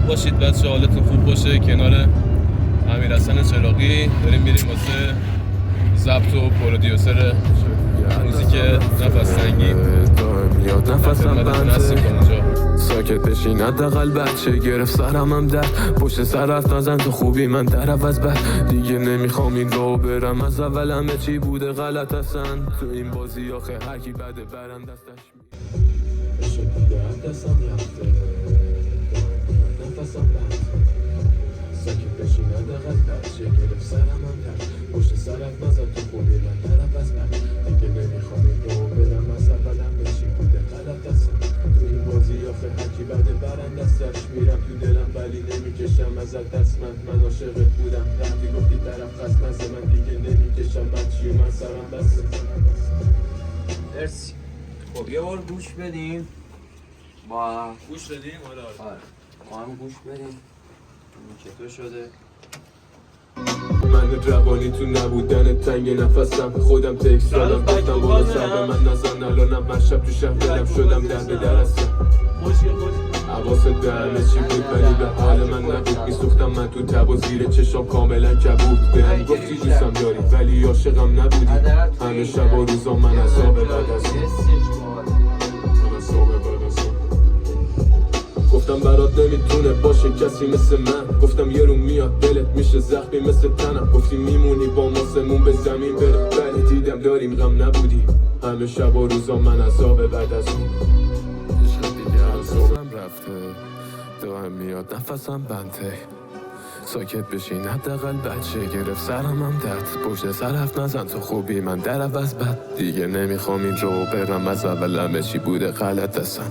خوب باشید بچه، حالتون خوب باشه. کنار امیرحسن چراغی داریم میریم واسه ضبط و پرودیوسر موزیک نفس تنگی. میاد نفسم هستیم تا اونجا. ساکت بشین حداقل بچه گرفت سرمم درد پشت سر حرف نزن تو خوبی من در عوض بد دیگه نمیخوام این رو برم از اول همه چی بوده غلط اصلا تو این بازی آخه هرکی بده برن دستش بشه دیگه دستم رفته نفسم بد ساکت بشین حداقل بچه گرفت سرمم درد پشت سر حرف نزن تو خوبی من در عوض بد دیگه نمیخوام این رو برم از اول همه چی بوده غلط اصلا تو این بازی آخه هرکی بده برن دستش میرم تو دلم ولی نمیکشم ازت دست من عاشقت بودم رفتی گفتی طرف خست من دیگه نمیکشم من چی و من سرم بسته. مرسی. خب یه بار گوش بدیم با گوش بدیم؟ آره ما هم گوش بدیم چطور شده. من روانی تو نبودن تنگ نفسم خودم تکس دادم گفتم برو سر من نزن الانم من شب تو شب دلم شدم در به در هستم حواست به همه چی بود ولی به حال من نبود میسوختم من تو تب و زیر چشم کاملا کبود بهم گفتی دوستم داری ولی عاشقم نبودی همه شب و روزا من عذاب بعد از گفتم برات نمیتونه باشه کسی مثل من گفتم یه رو میاد دلت میشه زخمی مثل تنم گفتی میمونی با ماسمون به زمین برم ولی دیدم داریم غم نبودی همه شب و روزا من عذاب بعد از اون عشق دیگه عذابم رفته دائم میاد نفسم بنده ساکت بشین حداقل بچه گرفت سرمم درد پشت سر حرف نزن تو خوبی من در عوض بد دیگه نمیخوام این رو برم از اول همه چی بوده غلط اصلا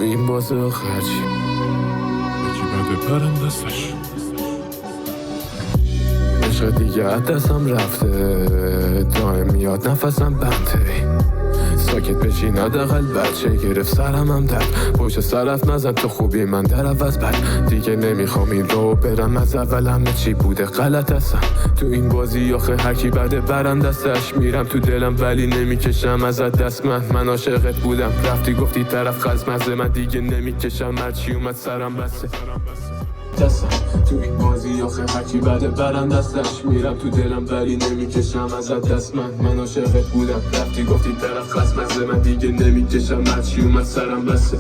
این بازه آخر چی یکی بده برم دستش عشق دیگه دستم رفته دائم میاد نفسم بنده ساکت بشین حداقل بچه گرفت سرمم درد پشت سر حرف نزن تو خوبی من در عوض بد دیگه نمیخوام این رو برم از اول همه چی بوده غلط اصلا تو این بازی آخه هرکی بده برن دستش میرم تو دلم ولی نمیکشم ازت دست من عاشقت بودم رفتی گفتی طرف خزمزه من دیگه نمیکشم هرچی اومد سرم بسته دستم تو این بازی آخه هرکی بده برن دستش میرم تو دلم ولی نمیکشم ازت دست من عاشقت بودم رفتی گفتی طرف خزمزه من دیگه نمیکشم هرچی اومد سرم بسته